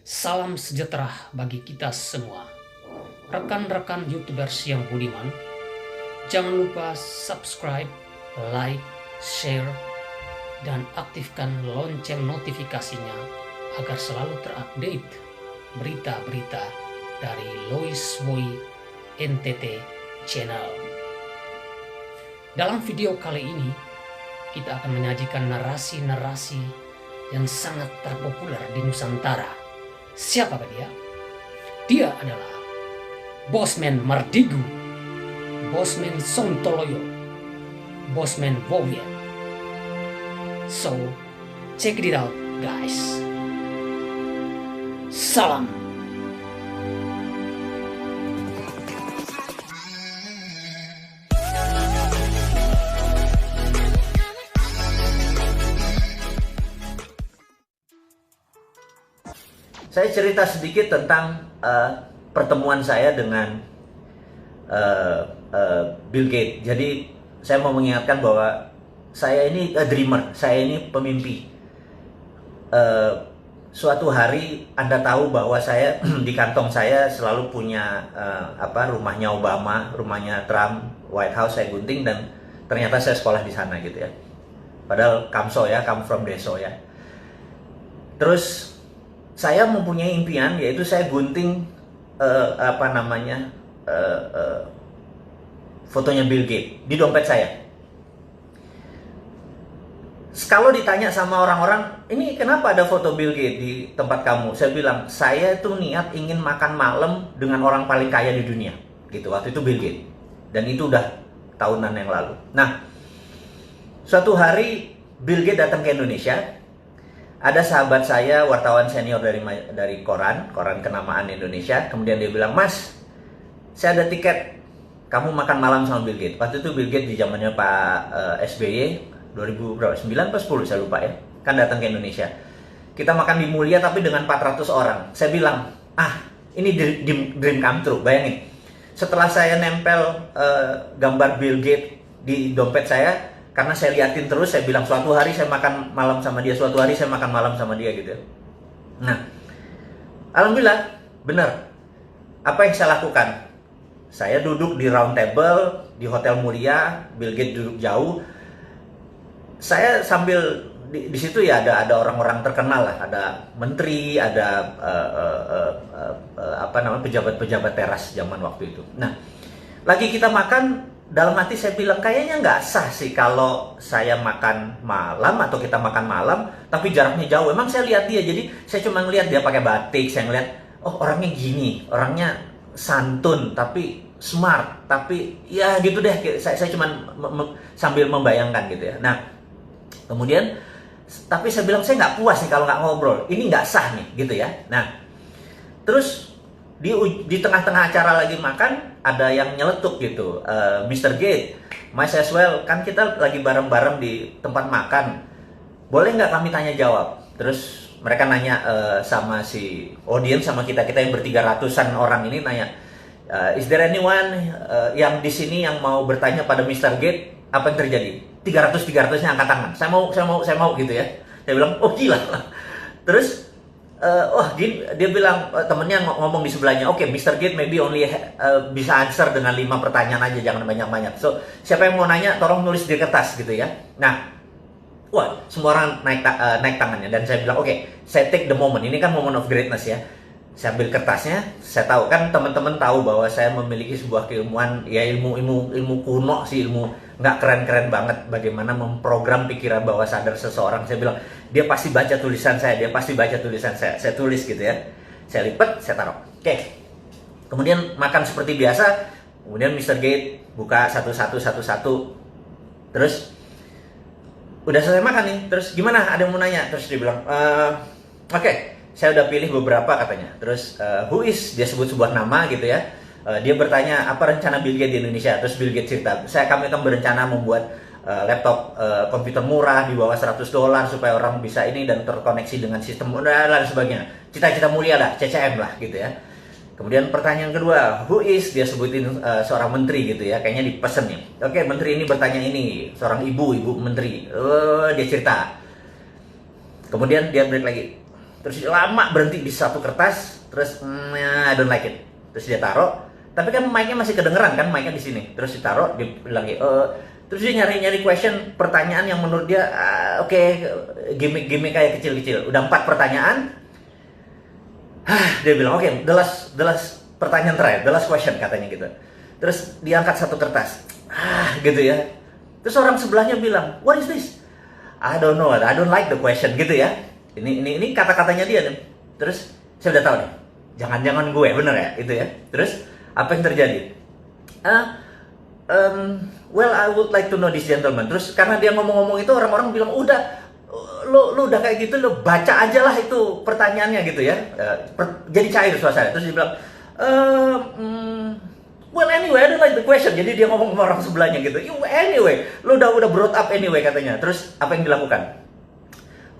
Salam sejahtera bagi kita semua. Rekan-rekan YouTubers yang budiman, jangan lupa subscribe, like, share, dan aktifkan lonceng notifikasinya agar selalu terupdate berita-berita dari Lois Woi NTT Channel. Dalam video kali ini, kita akan menyajikan narasi-narasi yang sangat terpopuler di Nusantara. Siapakah dia? Dia adalah Bosman Mardigu, Bosman Sontoloyo, Bosman Wowian. So, check it out, guys. Salam. Saya cerita sedikit tentang pertemuan saya dengan Bill Gates. Jadi saya mau mengingatkan bahwa saya ini dreamer, saya ini pemimpi. Suatu hari Anda tahu bahwa saya di kantong saya selalu punya rumahnya Obama, rumahnya Trump, White House saya gunting, dan ternyata saya sekolah di sana gitu ya. Padahal kamso ya, come from deso ya. Terus saya mempunyai impian, yaitu saya gunting fotonya Bill Gates di dompet saya. Kalau ditanya sama orang-orang, ini kenapa ada foto Bill Gates di tempat kamu? Saya bilang, saya tuh niat ingin makan malam dengan orang paling kaya di dunia. Gitu, waktu itu Bill Gates. Dan itu udah tahunan yang lalu. Nah, suatu hari Bill Gates datang ke Indonesia. Ada sahabat saya, wartawan senior dari koran kenamaan Indonesia. Kemudian dia bilang, Mas, saya ada tiket, kamu makan malam sama Bill Gates. Waktu itu Bill Gates di zamannya Pak SBY, 2009 atau 10 saya lupa ya. Kan datang ke Indonesia. Kita makan di Mulia tapi dengan 400 orang. Saya bilang, ini dream come true. Bayangin, setelah saya nempel gambar Bill Gates di dompet saya, karena saya liatin terus, saya bilang suatu hari saya makan malam sama dia, suatu hari saya makan malam sama dia gitu. Nah, alhamdulillah, benar. Apa yang saya lakukan? Saya duduk di round table di Hotel Mulia, Bill Gates duduk jauh. Saya sambil di situ ya ada orang-orang terkenal lah, ada menteri, ada pejabat-pejabat teras zaman waktu itu. Nah, lagi kita makan. Dalam hati saya bilang, kayaknya nggak sah sih kalau saya makan malam atau kita makan malam, tapi jaraknya jauh. Emang saya lihat dia, jadi saya cuma ngeliat dia pakai batik, saya ngeliat, oh orangnya gini, orangnya santun, tapi smart, tapi ya gitu deh. Saya cuma sambil membayangkan gitu ya. Nah, kemudian, tapi saya bilang, saya nggak puas nih kalau nggak ngobrol, ini nggak sah nih gitu ya. Nah, terus di tengah-tengah acara lagi makan, ada yang nyeletuk gitu, Mr. Gates, might as well, kan kita lagi bareng-bareng di tempat makan, boleh nggak kami tanya jawab? Terus mereka nanya sama si audience, sama kita yang ber-300-an orang ini nanya, is there anyone yang di sini yang mau bertanya pada Mr. Gates? Apa yang terjadi? 300-300-nya angkat tangan. Saya mau gitu ya. Saya bilang, oh gila. Terus dia bilang, temennya ngomong di sebelahnya, oke, Mr. Gates maybe only bisa answer dengan 5 pertanyaan aja, jangan banyak-banyak. So, siapa yang mau nanya, tolong nulis di kertas gitu ya. Nah, semua orang naik tangannya, dan saya bilang, oke, saya take the moment. Ini kan moment of greatness ya. Saya ambil kertasnya, saya tahu kan teman-teman tahu bahwa saya memiliki sebuah keilmuan, ya ilmu kuno sih, ilmu nggak keren-keren banget, bagaimana memprogram pikiran bawah sadar seseorang. Saya bilang, dia pasti baca tulisan saya, saya tulis gitu ya. Saya lipat, saya taruh. Oke. Kemudian makan seperti biasa, kemudian Mr. Gates buka satu-satu. Terus, udah selesai makan nih, terus gimana? Ada yang mau nanya? Terus dia bilang, oke, saya udah pilih beberapa katanya. Terus, who is? Dia sebut sebuah nama gitu ya. Dia bertanya, apa rencana Bill Gates di Indonesia? Terus Bill Gates cerita, kami akan berencana membuat laptop komputer murah di bawah $100 supaya orang bisa ini dan terkoneksi dengan sistem dan sebagainya. Cita-cita mulia lah, CCM lah gitu ya. Kemudian pertanyaan kedua, who is? Dia sebutin seorang menteri gitu ya, kayaknya dipesen nih. Oke, menteri ini bertanya ini, seorang ibu menteri. Dia cerita. Kemudian dia break lagi. Terus dia lama berhenti di satu kertas, terus I don't like it. Terus dia taruh, tapi kan mic-nya masih kedengeran kan, mic-nya di sini. Terus ditaruh, dia bilang terus dia nyari question, pertanyaan yang menurut dia oke, gimmick kayak kecil-kecil. Udah 4 pertanyaan. Dia bilang oke, the last pertanyaan terakhir, the last question katanya gitu. Terus diangkat satu kertas. Gitu ya. Terus orang sebelahnya bilang, "What is this?" "I don't know, I don't like the question," gitu ya. Ini kata-katanya dia nih. Terus saya udah tahu nih. Jangan-jangan gue, bener ya, itu ya. Terus apa yang terjadi? Well, I would like to know this gentleman. Terus karena dia ngomong-ngomong itu, orang-orang bilang, udah, lo udah kayak gitu, lo baca aja lah itu pertanyaannya gitu ya. Jadi cair suasana. Terus dia bilang, well anyway, I don't like the question. Jadi dia ngomong sama orang sebelahnya gitu. Anyway, lo udah brought up anyway katanya. Terus apa yang dilakukan?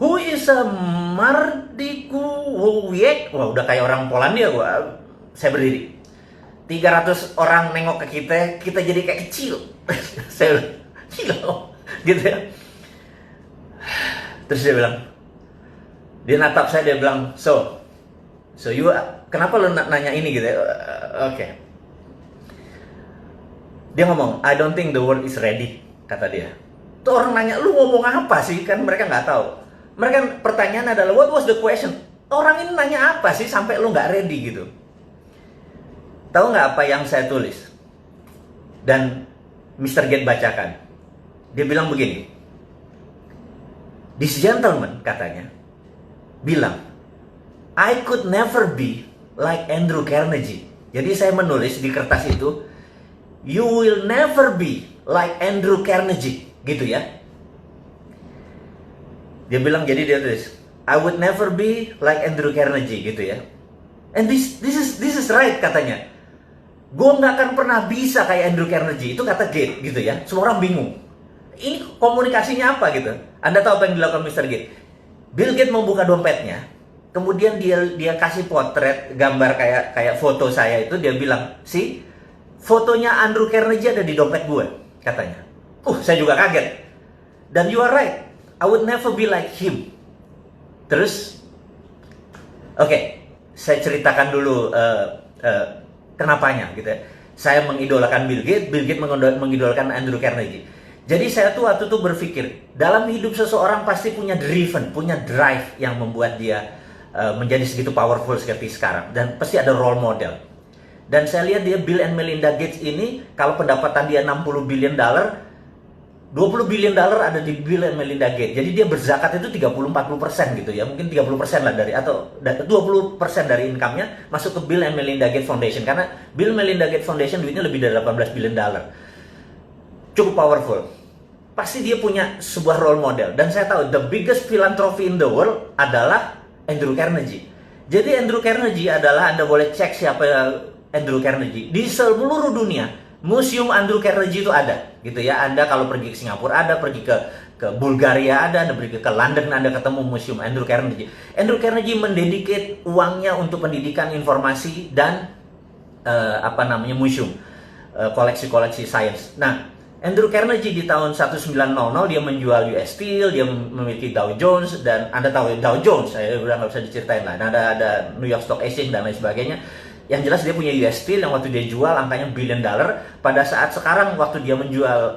Who is a Mardikuwiek? Wah, udah kayak orang Polandia gua. Saya berdiri. 300 orang nengok ke kita jadi kayak kecil. Saya bilang, gila, gitu ya. Terus dia bilang, dia natap saya, dia bilang, so you, kenapa lo nanya ini gitu ya? Oke. Dia ngomong, I don't think the world is ready, kata dia. Tuh orang nanya, lu ngomong apa sih? Kan mereka nggak tahu. Mereka pertanyaan adalah, what was the question? Orang ini nanya apa sih sampai lu nggak ready gitu? Tahu nggak apa yang saya tulis? Dan Mr. Gates bacakan. Dia bilang begini. This gentleman, katanya, bilang, I could never be like Andrew Carnegie. Jadi saya menulis di kertas itu, you will never be like Andrew Carnegie, gitu ya. Dia bilang, jadi dia tulis, I would never be like Andrew Carnegie, gitu ya. And this is right, katanya. Gue nggak akan pernah bisa kayak Andrew Carnegie. Itu kata Gates, gitu ya. Semua orang bingung. Ini komunikasinya apa gitu? Anda tahu apa yang dilakukan Mr. Gates? Bill Gates membuka dompetnya, kemudian dia kasih potret gambar kayak foto saya itu. Dia bilang, "Si, fotonya Andrew Carnegie ada di dompet gue," katanya. Saya juga kaget. Dan you are right, I would never be like him. Terus, oke, saya ceritakan dulu kenapanya gitu ya. Saya mengidolakan Bill Gates mengidolakan Andrew Carnegie. Jadi saya tuh waktu itu berpikir, dalam hidup seseorang pasti punya punya drive yang membuat dia menjadi segitu powerful seperti sekarang. Dan pasti ada role model. Dan saya lihat dia, Bill and Melinda Gates ini, kalau pendapatan dia $60 billion, $20 billion ada di Bill and Melinda Gates. Jadi dia berzakat itu 30-40% gitu ya. Mungkin 30% lah atau 20% dari income-nya masuk ke Bill and Melinda Gates Foundation. Karena Bill Melinda Gates Foundation duitnya lebih dari $18 billion. Cukup powerful. Pasti dia punya sebuah role model. Dan saya tahu the biggest philanthropy in the world adalah Andrew Carnegie. Jadi Andrew Carnegie adalah, Anda boleh cek siapa Andrew Carnegie. Di seluruh dunia, Museum Andrew Carnegie itu ada, gitu ya. Anda kalau pergi ke Singapura ada, pergi ke Bulgaria ada, Anda pergi ke London Anda ketemu Museum Andrew Carnegie. Andrew Carnegie mendedicate uangnya untuk pendidikan, informasi, dan museum, koleksi-koleksi sains. Nah, Andrew Carnegie di tahun 1900 dia menjual US Steel, dia memiliki Dow Jones, dan Anda tahu Dow Jones, saya udah nggak bisa diceritain lah. Nah, ada New York Stock Exchange dan lain sebagainya. Yang jelas dia punya US Steel yang waktu dia jual angkanya $1 billion. Pada saat sekarang waktu dia menjual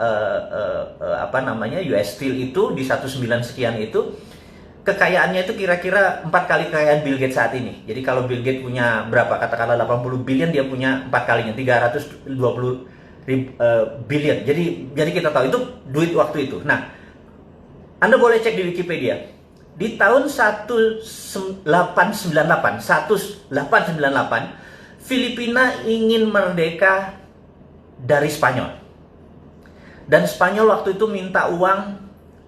US Steel itu di 19 sekian itu, kekayaannya itu kira-kira 4 kali kekayaan Bill Gates saat ini. Jadi kalau Bill Gates punya berapa, katakanlah 80 billion, dia punya 4 kalinya, 320 billion. Jadi kita tahu itu duit waktu itu. Nah, Anda boleh cek di Wikipedia. Di tahun 1898, Filipina ingin merdeka dari Spanyol. Dan Spanyol waktu itu minta uang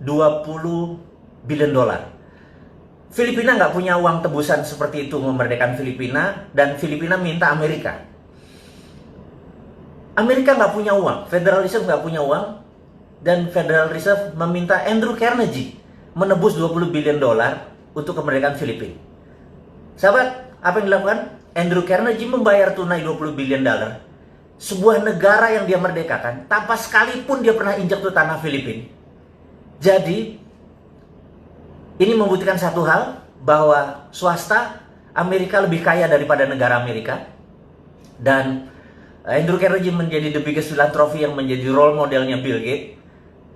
$20 billion. Filipina nggak punya uang tebusan seperti itu memerdekakan Filipina, dan Filipina minta Amerika. Amerika nggak punya uang, Federal Reserve nggak punya uang, dan Federal Reserve meminta Andrew Carnegie menebus $20 billion untuk kemerdekaan Filipina. Sahabat, apa yang dilakukan? Andrew Carnegie membayar tunai $20 billion, sebuah negara yang dia merdekakan tanpa sekalipun dia pernah injak tuh tanah Filipina. Jadi ini membuktikan satu hal, bahwa swasta Amerika lebih kaya daripada negara Amerika. Dan Andrew Carnegie menjadi the biggest philanthropy yang menjadi role modelnya Bill Gates.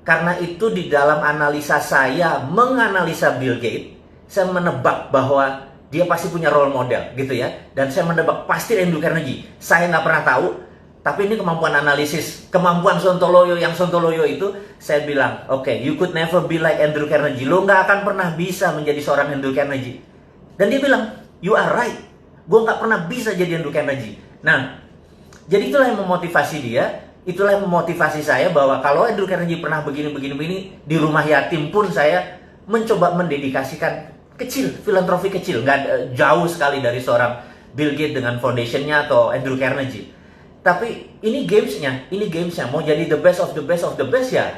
Karena itu di dalam analisa saya menganalisa Bill Gates, saya menebak bahwa dia pasti punya role model gitu ya. Dan saya menebak pasti Andrew Carnegie. Saya nggak pernah tahu, tapi ini kemampuan analisis, kemampuan Sontoloyo. Yang Sontoloyo itu saya bilang, oke, you could never be like Andrew Carnegie. Lo nggak akan pernah bisa menjadi seorang Andrew Carnegie. Dan dia bilang, you are right. Gue nggak pernah bisa jadi Andrew Carnegie. Nah, jadi itulah yang memotivasi dia. Itulah yang memotivasi saya bahwa kalau Andrew Carnegie pernah begini, di rumah yatim pun saya mencoba mendedikasikan kecil, filantropi kecil. Nggak jauh sekali dari seorang Bill Gates dengan foundationnya atau Andrew Carnegie. Tapi ini gamesnya. Mau jadi the best of the best ya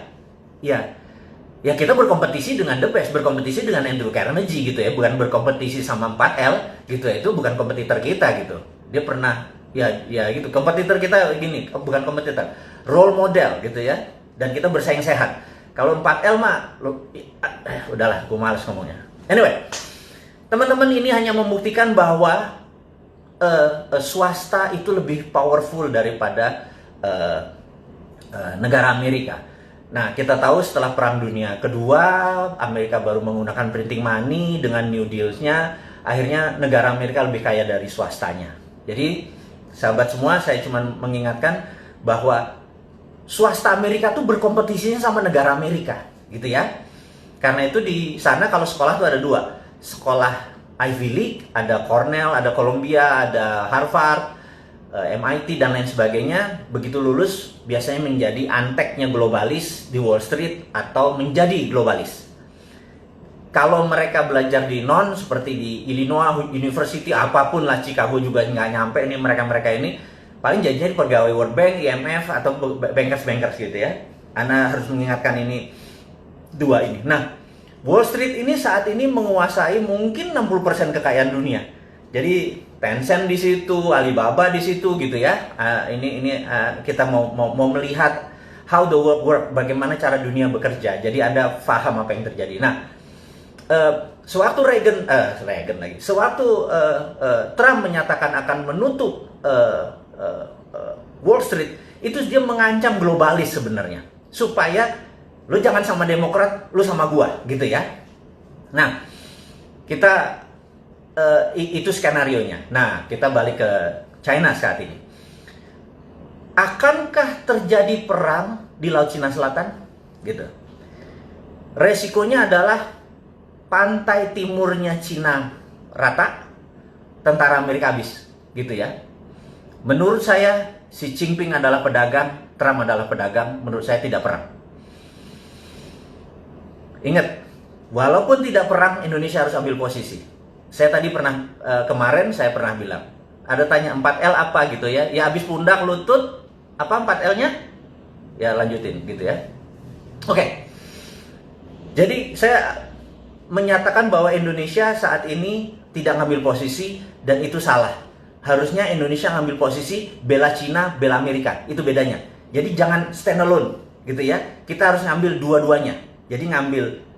kita berkompetisi dengan the best, berkompetisi dengan Andrew Carnegie gitu ya, bukan berkompetisi sama 4L gitu ya, itu bukan kompetitor kita gitu. Dia pernah ya gitu, kompetitor kita gini, bukan kompetitor, role model gitu ya, dan kita bersaing sehat. Kalau 4L mah udahlah, gue males ngomongnya. Anyway, teman-teman, ini hanya membuktikan bahwa swasta itu lebih powerful daripada negara Amerika. Nah, kita tahu setelah Perang Dunia Kedua, Amerika baru menggunakan printing money dengan New Deals-nya, akhirnya negara Amerika lebih kaya dari swastanya. Jadi sahabat semua, saya cuma mengingatkan bahwa swasta Amerika tuh berkompetisinya sama negara Amerika, gitu ya. Karena itu di sana kalau sekolah tuh ada dua, sekolah Ivy League, ada Cornell, ada Columbia, ada Harvard, MIT dan lain sebagainya. Begitu lulus biasanya menjadi anteknya globalis di Wall Street atau menjadi globalis. Kalau mereka belajar di non seperti di Illinois University, apapun lah, Chicago juga nggak nyampe ini, mereka ini paling jadi pegawai World Bank, IMF atau bankers gitu ya. Anda harus mengingatkan ini dua ini. Nah, Wall Street ini saat ini menguasai mungkin 60% kekayaan dunia. Jadi Tencent di situ, Alibaba di situ gitu ya. Ini kita mau melihat how the world work, bagaimana cara dunia bekerja. Jadi Anda paham apa yang terjadi. Nah, sewaktu Trump menyatakan akan menutup Wall Street, itu dia mengancam globalis sebenarnya, supaya lu jangan sama Demokrat, lu sama gua gitu ya. Nah, kita itu skenarionya. Nah, kita balik ke China saat ini. Akankah terjadi perang di Laut Cina Selatan? Gitu. Resikonya adalah pantai timurnya Cina rata, tentara Amerika habis, gitu ya. Menurut saya, Xi Jinping adalah pedagang, Trump adalah pedagang. Menurut saya tidak perang. Ingat, walaupun tidak perang, Indonesia harus ambil posisi. Saya tadi pernah, kemarin saya pernah bilang, ada tanya 4L apa gitu ya. Ya habis pundak, lutut, apa 4L-nya? Ya lanjutin gitu ya. Oke. Jadi saya menyatakan bahwa Indonesia saat ini tidak ngambil posisi, dan itu salah. Harusnya Indonesia ngambil posisi bela Cina, bela Amerika. Itu bedanya. Jadi jangan stand alone gitu ya. Kita harus ngambil dua-duanya. Jadi ngambil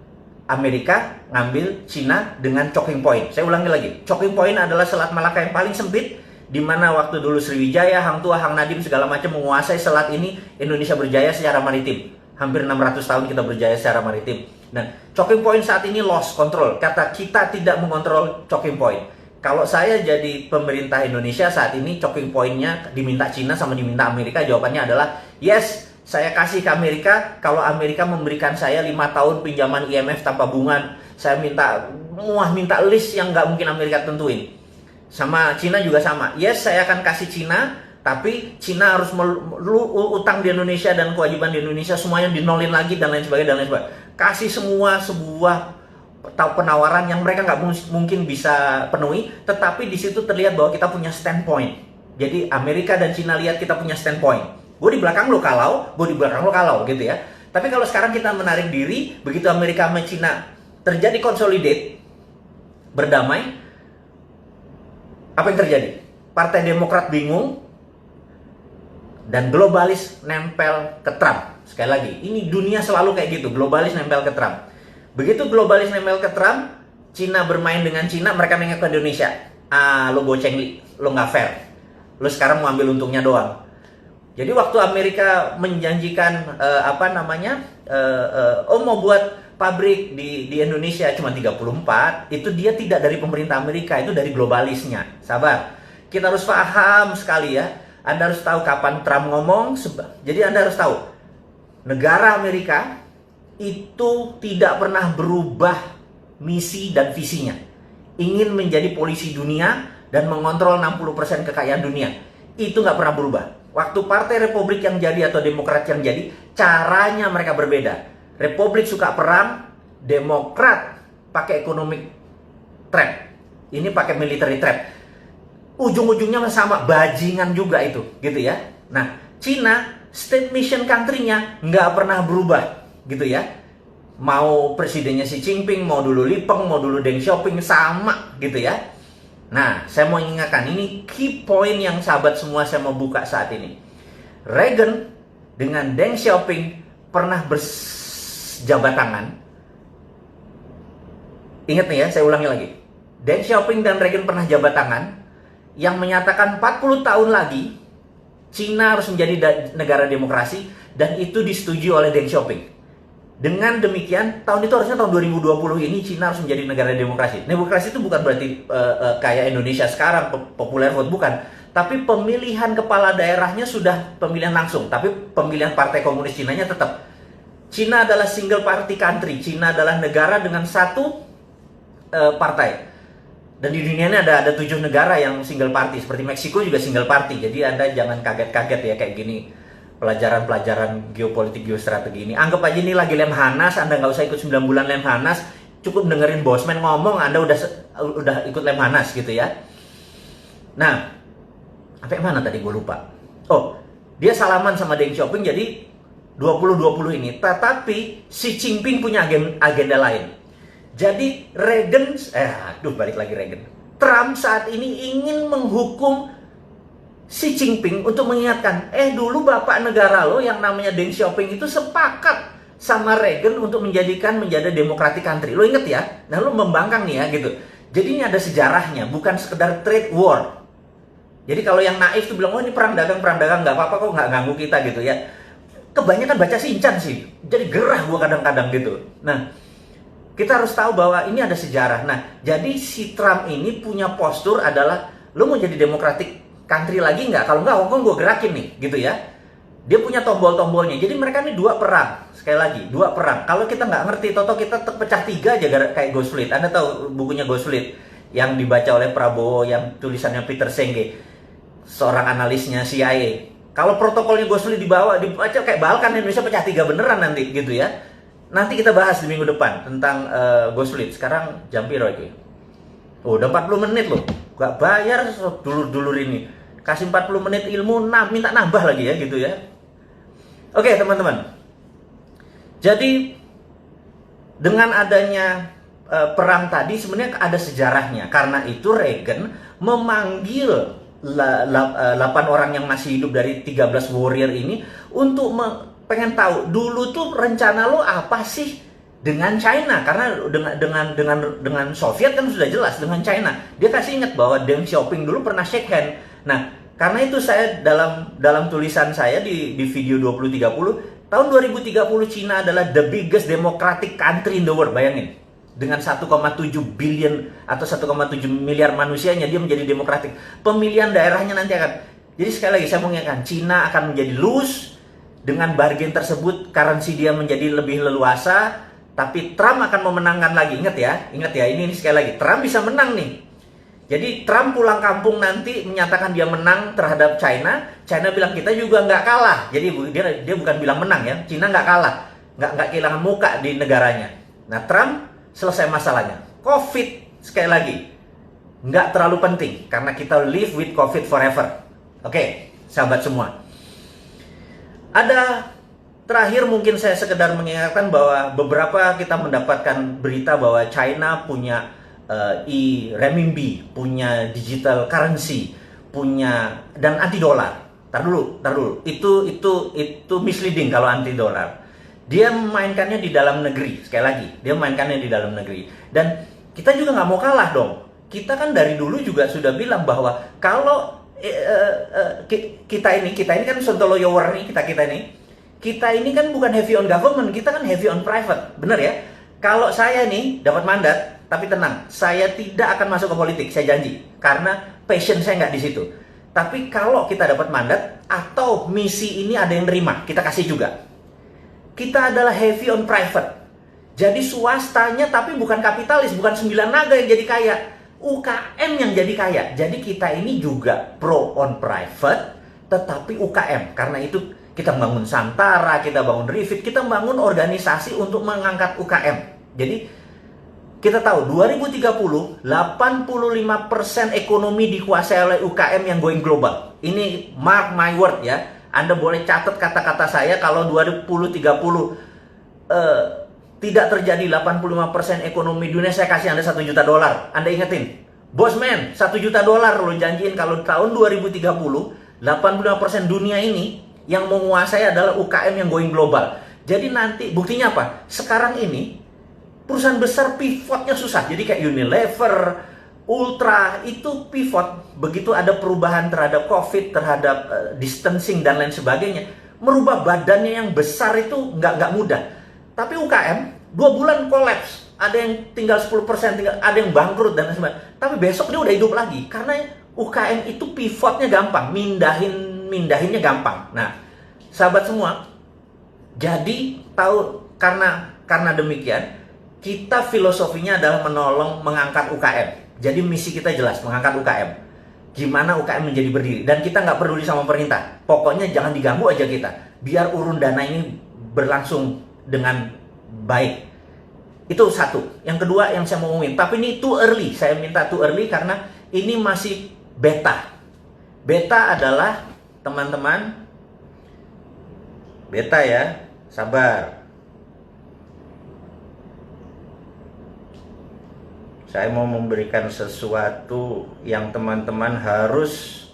Amerika, ngambil Cina dengan choking point. Saya ulangi lagi. Choking point adalah Selat Malaka yang paling sempit, di mana waktu dulu Sriwijaya, Hang Tuah, Hang Nadim segala macam menguasai selat ini, Indonesia berjaya secara maritim. Hampir 600 tahun kita berjaya secara maritim. Nah, choking point saat ini lost control. Kata kita tidak mengontrol choking point. Kalau saya jadi pemerintah Indonesia saat ini, choking point-nya diminta Cina sama diminta Amerika, jawabannya adalah yes, saya kasih ke Amerika. Kalau Amerika memberikan saya 5 tahun pinjaman IMF tanpa bunga, saya minta list yang nggak mungkin Amerika tentuin. Sama Cina juga sama. Yes, saya akan kasih Cina, tapi Cina harus utang di Indonesia dan kewajiban di Indonesia semuanya dinolin lagi dan lain sebagainya. Kasih semua sebuah penawaran yang mereka nggak mungkin bisa penuhi, tetapi di situ terlihat bahwa kita punya standpoint. Jadi Amerika dan Cina lihat kita punya standpoint. Gue di belakang lo kalau, gue di belakang lo kalau gitu ya. Tapi kalau sekarang kita menarik diri, begitu Amerika sama Cina terjadi consolidate, berdamai, apa yang terjadi? Partai Demokrat bingung, dan globalis nempel ke Trump. Sekali lagi, ini dunia selalu kayak gitu, globalis nempel ke Trump. Begitu globalis nempel ke Trump, Cina bermain dengan Cina, mereka nengok ke Indonesia. Lo goceng, lo nggak fair. Lo sekarang mau ambil untungnya doang. Jadi waktu Amerika menjanjikan mau buat pabrik di Indonesia cuma 34, itu dia tidak dari pemerintah Amerika, itu dari globalisnya. Sabar. Kita harus paham sekali ya. Anda harus tahu kapan Trump ngomong. Jadi Anda harus tahu, negara Amerika itu tidak pernah berubah misi dan visinya. Ingin menjadi polisi dunia dan mengontrol 60% kekayaan dunia. Itu nggak pernah berubah. Waktu Partai Republik yang jadi atau Demokrat yang jadi, caranya mereka berbeda. Republik suka perang, Demokrat pakai economic trap. Ini pakai military trap. Ujung-ujungnya sama, bajingan juga itu, gitu ya. Nah, Cina, state mission country-nya nggak pernah berubah, gitu ya. Mau presidennya Xi Jinping, mau dulu Li Peng, mau dulu Deng Xiaoping, sama, gitu ya. Nah, saya mau ingatkan, ini key point yang sahabat semua saya mau buka saat ini. Reagan dengan Deng Xiaoping pernah berjabat tangan. Ingat nih ya, saya ulangi lagi. Deng Xiaoping dan Reagan pernah jabat tangan yang menyatakan 40 tahun lagi Cina harus menjadi negara demokrasi, dan itu disetujui oleh Deng Xiaoping. Dengan demikian, tahun itu harusnya tahun 2020 ini Cina harus menjadi negara demokrasi. Demokrasi itu bukan berarti kayak Indonesia sekarang, popular vote, bukan. Tapi pemilihan kepala daerahnya sudah pemilihan langsung. Tapi pemilihan partai komunis Cinanya tetap. Cina adalah single party country. Cina adalah negara dengan satu partai. Dan di dunia ini ada 7 negara yang single party. Seperti Meksiko juga single party. Jadi Anda jangan kaget-kaget ya kayak gini. Pelajaran-pelajaran geopolitik, geostrategi ini. Anggap aja ini lagi Lemhanas, Anda nggak usah ikut 9 bulan Lemhanas, cukup dengerin Bosman ngomong, Anda udah ikut Lemhanas gitu ya. Nah, sampai mana tadi gue lupa. Oh, dia salaman sama Deng Xiaoping jadi 2020 ini. Tetapi Xi Jinping punya agenda lain. Jadi Reagan, balik lagi Reagan. Trump saat ini ingin menghukum Xi Jinping untuk mengingatkan, dulu bapak negara lo yang namanya Deng Xiaoping itu sepakat sama Reagan untuk menjadi democratic country. Lo inget ya? Nah, lo membangkang nih ya gitu. Jadi ini ada sejarahnya, bukan sekedar trade war. Jadi kalau yang naif tuh bilang, oh ini perang dagang nggak apa-apa kok, nggak ganggu kita gitu ya. Kebanyakan baca Shinchan sih, jadi gerah gua kadang-kadang gitu. Nah, kita harus tahu bahwa ini ada sejarah. Nah, jadi si Trump ini punya postur adalah, lo mau jadi democratic country lagi nggak? Kalau nggak, Hongkong gue gerakin nih, gitu ya. Dia punya tombol-tombolnya. Jadi mereka ini 2 perang. Sekali lagi, 2 perang. Kalau kita nggak ngerti, toto kita terpecah 3 aja kayak Ghost Fleet. Anda tahu bukunya Ghost Fleet yang dibaca oleh Prabowo, yang tulisannya Peter Senge, seorang analisnya CIA. Kalau protokolnya Ghost Fleet dibaca kayak Balkan, Indonesia pecah 3 beneran nanti, gitu ya. Nanti kita bahas di minggu depan tentang Ghost Fleet. Sekarang jam piro iki? Oh, udah 40 menit loh. Gak bayar dulur-dulur ini. Kasih 40 menit ilmu, minta nambah lagi ya gitu ya. Oke teman-teman. Jadi dengan adanya perang tadi sebenarnya ada sejarahnya. Karena itu Reagan memanggil 8 orang yang masih hidup dari 13 warrior ini untuk pengen tahu dulu tuh rencana lo apa sih dengan China, karena dengan Soviet kan sudah jelas, dengan China dia kasih ingat bahwa Deng Xiaoping dulu pernah shake hand. Nah, karena itu saya dalam tulisan saya di video 2030, tahun 2030 Cina adalah the biggest democratic country in the world. Bayangin, dengan 1,7 billion atau 1,7 miliar manusianya dia menjadi demokratik. Pemilihan daerahnya nanti akan. Jadi sekali lagi saya mengingatkan, Cina akan menjadi loose dengan bargain tersebut, currency dia menjadi lebih leluasa. Tapi Trump akan memenangkan lagi. Ingat ya, ini sekali lagi, Trump bisa menang nih. Jadi Trump pulang kampung nanti menyatakan dia menang terhadap China. China bilang kita juga nggak kalah. Jadi dia bukan bilang menang ya, China nggak kalah, nggak kehilangan muka di negaranya. Nah, Trump selesai masalahnya. COVID sekali lagi nggak terlalu penting karena kita live with COVID forever. Oke, sahabat semua. Ada terakhir mungkin saya sekedar mengingatkan bahwa beberapa kita mendapatkan berita bahwa China punya renminbi, punya digital currency, punya dan anti dolar. Tar dulu. Itu misleading kalau anti dolar. Dia memainkannya di dalam negeri. Sekali lagi, dia memainkannya di dalam negeri. Dan kita juga nggak mau kalah dong. Kita kan dari dulu juga sudah bilang bahwa kalau kita ini kan Sontoloyo Warni, kita ini kan bukan heavy on government, kita kan heavy on private, bener ya? Kalau saya nih dapat mandat, tapi tenang, saya tidak akan masuk ke politik, saya janji, karena passion saya nggak di situ. Tapi kalau kita dapat mandat atau misi ini ada yang nerima, kita kasih juga. Kita adalah heavy on private. Jadi swastanya tapi bukan kapitalis, bukan 9 naga yang jadi kaya. UKM yang jadi kaya. Jadi kita ini juga pro on private, tetapi UKM. Karena itu kita bangun Santara, kita bangun Rifit, kita bangun organisasi untuk mengangkat UKM. Jadi kita tahu 2030 85% ekonomi dikuasai oleh UKM yang going global. Ini mark my word ya. Anda boleh catat kata-kata saya kalau 2030 tidak terjadi 85% ekonomi dunia, saya kasih Anda $1 juta. Anda ingetin, bosman, $1 juta lo janjiin kalau tahun 2030 85% dunia ini yang menguasai adalah UKM yang going global. Jadi nanti buktinya apa? Sekarang ini perusahaan besar pivotnya susah. Jadi kayak Unilever, Ultra itu pivot begitu ada perubahan terhadap COVID, terhadap distancing dan lain sebagainya. Merubah badannya yang besar itu nggak mudah. Tapi UKM 2 bulan kolaps, ada yang tinggal 10%, ada yang bangkrut dan lain sebagainya. Tapi besok dia udah hidup lagi karena UKM itu pivotnya gampang, mindahinnya gampang. Nah, sahabat semua, jadi tahu karena demikian kita filosofinya adalah menolong mengangkat UKM. Jadi misi kita jelas, mengangkat UKM. Gimana UKM menjadi berdiri. Dan kita nggak peduli sama pemerintah. Pokoknya jangan diganggu aja kita. Biar urun dana ini berlangsung dengan baik. Itu satu. Yang kedua yang saya mau ngomongin. Tapi ini too early. Saya minta too early karena ini masih beta. Beta adalah, teman-teman, beta ya. Sabar. Saya mau memberikan sesuatu yang teman-teman harus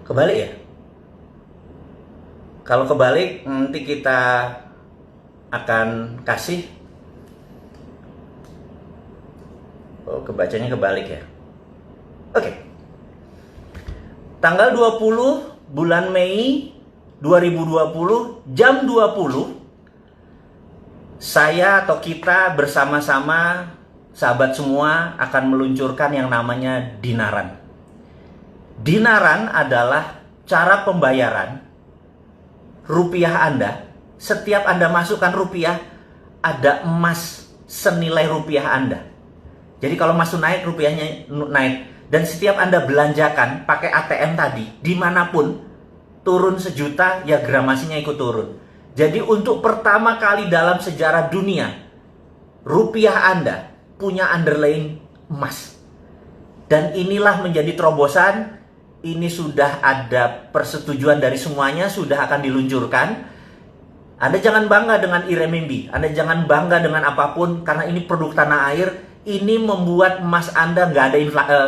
kebalik ya. Kalau kebalik nanti kita akan kasih. Oh, kebacanya kebalik ya. Oke. Tanggal 20 bulan Mei 2020 jam 20 saya atau kita bersama-sama sahabat semua akan meluncurkan yang namanya dinaran. Dinaran adalah cara pembayaran rupiah Anda. Setiap Anda masukkan rupiah, ada emas senilai rupiah Anda. Jadi kalau emas naik, rupiahnya naik. Dan setiap Anda belanjakan pakai ATM tadi, dimanapun, turun 1 juta, ya gramasinya ikut turun. Jadi untuk pertama kali dalam sejarah dunia, rupiah Anda punya underlying emas. Dan inilah menjadi terobosan. Ini sudah ada persetujuan dari semuanya, sudah akan diluncurkan. Anda jangan bangga dengan renminbi, Anda jangan bangga dengan apapun, karena ini produk tanah air. Ini membuat emas Anda nggak ada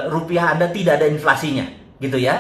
rupiah Anda tidak ada inflasinya, gitu ya.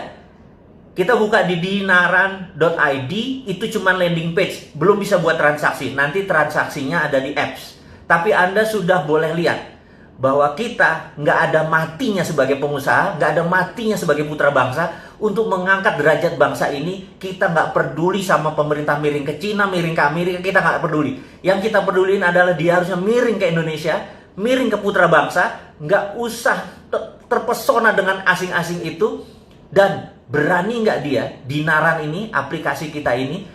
Kita buka di dinaran.id, itu cuma landing page, belum bisa buat transaksi. Nanti transaksinya ada di apps. Tapi Anda sudah boleh lihat bahwa kita nggak ada matinya sebagai pengusaha, nggak ada matinya sebagai putra bangsa untuk mengangkat derajat bangsa ini. Kita nggak peduli sama pemerintah miring ke Cina, miring ke Amerika, kita nggak peduli. Yang kita peduliin adalah dia harusnya miring ke Indonesia, miring ke putra bangsa, nggak usah terpesona dengan asing-asing itu. Dan berani nggak dia, Dinaran ini, aplikasi kita ini,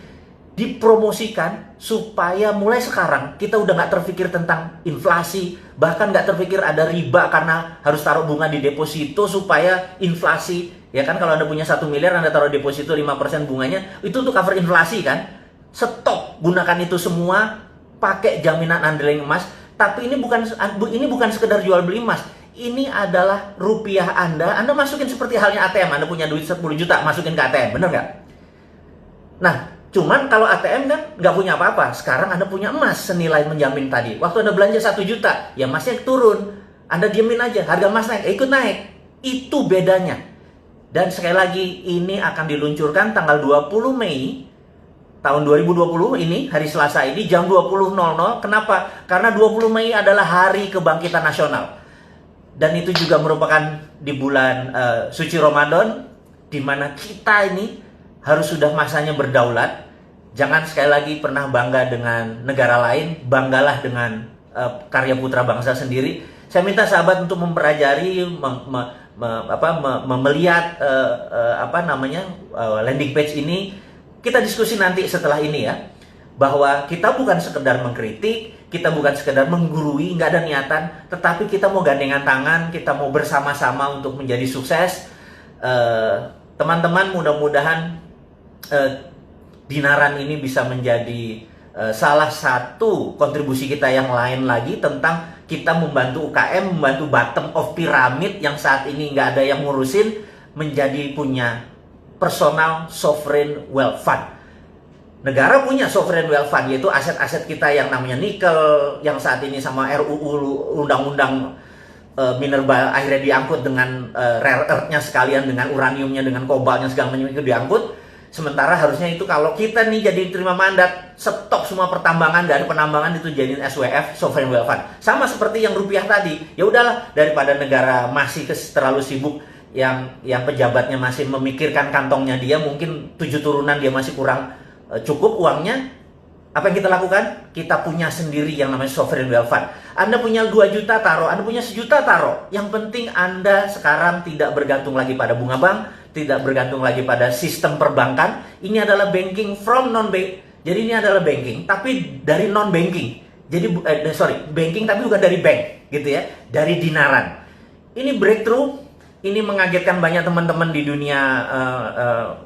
dipromosikan supaya mulai sekarang kita udah nggak terpikir tentang inflasi, bahkan nggak terpikir ada riba karena harus taruh bunga di deposito supaya inflasi. Ya kan, kalau Anda punya 1 miliar, Anda taruh deposito 5% bunganya, itu untuk cover inflasi kan. Stop, gunakan itu semua, pakai jaminan underlying emas. Tapi ini bukan sekedar jual beli emas. Ini adalah rupiah Anda masukin seperti halnya ATM. Anda punya duit 10 juta, masukin ke ATM, bener nggak? Nah, cuman kalau ATM kan nggak punya apa-apa. Sekarang Anda punya emas senilai menjamin tadi. Waktu Anda belanja 1 juta, ya emasnya turun. Anda diemin aja, harga emas naik, ikut naik. Itu bedanya. Dan sekali lagi, ini akan diluncurkan tanggal 20 Mei tahun 2020 ini, hari Selasa ini, jam 20.00. Kenapa? Karena 20 Mei adalah Hari Kebangkitan Nasional. Dan itu juga merupakan di bulan suci Ramadan, di mana kita ini harus sudah masanya berdaulat. Jangan sekali lagi pernah bangga dengan negara lain, banggalah dengan karya putra bangsa sendiri. Saya minta sahabat untuk mempelajari, melihat landing page ini. Kita diskusi nanti setelah ini ya, bahwa kita bukan sekedar mengkritik, kita bukan sekedar menggurui, nggak ada niatan, tetapi kita mau gandengan tangan, kita mau bersama-sama untuk menjadi sukses. Teman-teman, mudah-mudahan Dinaran ini bisa menjadi salah satu kontribusi kita yang lain lagi tentang kita membantu UKM, membantu bottom of pyramid yang saat ini nggak ada yang ngurusin, menjadi punya personal sovereign wealth fund. Negara punya sovereign wealth fund, yaitu aset-aset kita yang namanya nikel, yang saat ini sama RUU undang-undang minerba akhirnya diangkut dengan rare earth-nya sekalian, dengan uraniumnya, dengan kobalnya, segala macam itu diangkut. Sementara harusnya itu kalau kita nih jadi terima mandat, stop semua pertambangan, dari penambangan itu jadiin SWF, sovereign wealth fund. Sama seperti yang rupiah tadi. Ya udahlah, daripada negara masih terlalu sibuk, yang pejabatnya masih memikirkan kantongnya dia, mungkin 7 turunan dia masih kurang cukup uangnya. Apa yang kita lakukan? Kita punya sendiri yang namanya sovereign wealth fund. Anda punya 2 juta taruh, Anda punya 1 juta taruh. Yang penting Anda sekarang tidak bergantung lagi pada bunga bank, tidak bergantung lagi pada sistem perbankan. Ini adalah banking from non-bank. Jadi ini adalah banking, tapi dari non-banking. Jadi banking tapi bukan dari bank, gitu ya. Dari Dinaran. Ini breakthrough. Ini mengagetkan banyak teman-teman di dunia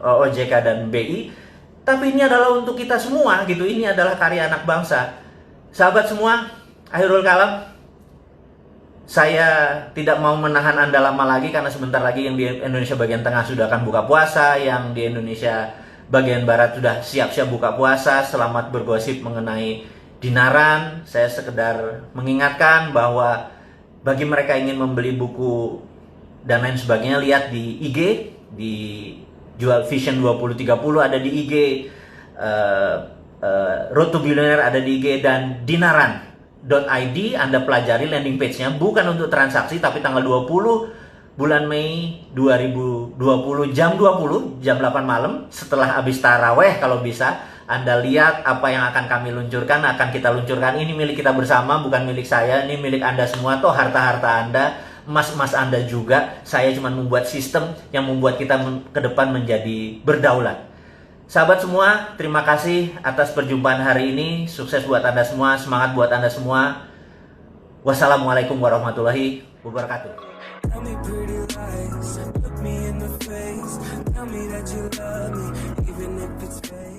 OJK dan BI. Tapi ini adalah untuk kita semua, gitu. Ini adalah karya anak bangsa. Sahabat semua, akhirul kalam, saya tidak mau menahan Anda lama lagi, karena sebentar lagi yang di Indonesia bagian tengah sudah akan buka puasa, yang di Indonesia bagian barat sudah siap-siap buka puasa. Selamat bergosip mengenai Dinaran. Saya sekedar mengingatkan bahwa bagi mereka yang ingin membeli buku dan lain sebagainya, lihat di IG, di Jual Vision 2030 ada di IG, Road to Billionaire ada di IG, dan Dinaran.id Anda pelajari landing page-nya, bukan untuk transaksi, tapi tanggal 20 bulan Mei 2020 jam 20, jam 8 malam, setelah habis taraweh kalau bisa, Anda lihat apa yang akan kami luncurkan, akan kita luncurkan. Ini milik kita bersama, bukan milik saya, ini milik Anda semua, toh harta-harta Anda, emas-emas Anda juga. Saya cuma membuat sistem yang membuat kita ke depan menjadi berdaulat. Sahabat semua, terima kasih atas perjumpaan hari ini. Sukses buat Anda semua, semangat buat Anda semua. Wassalamualaikum warahmatullahi wabarakatuh. Tell me pretty lies, look me in the face, tell me that you love me, even if it's fake.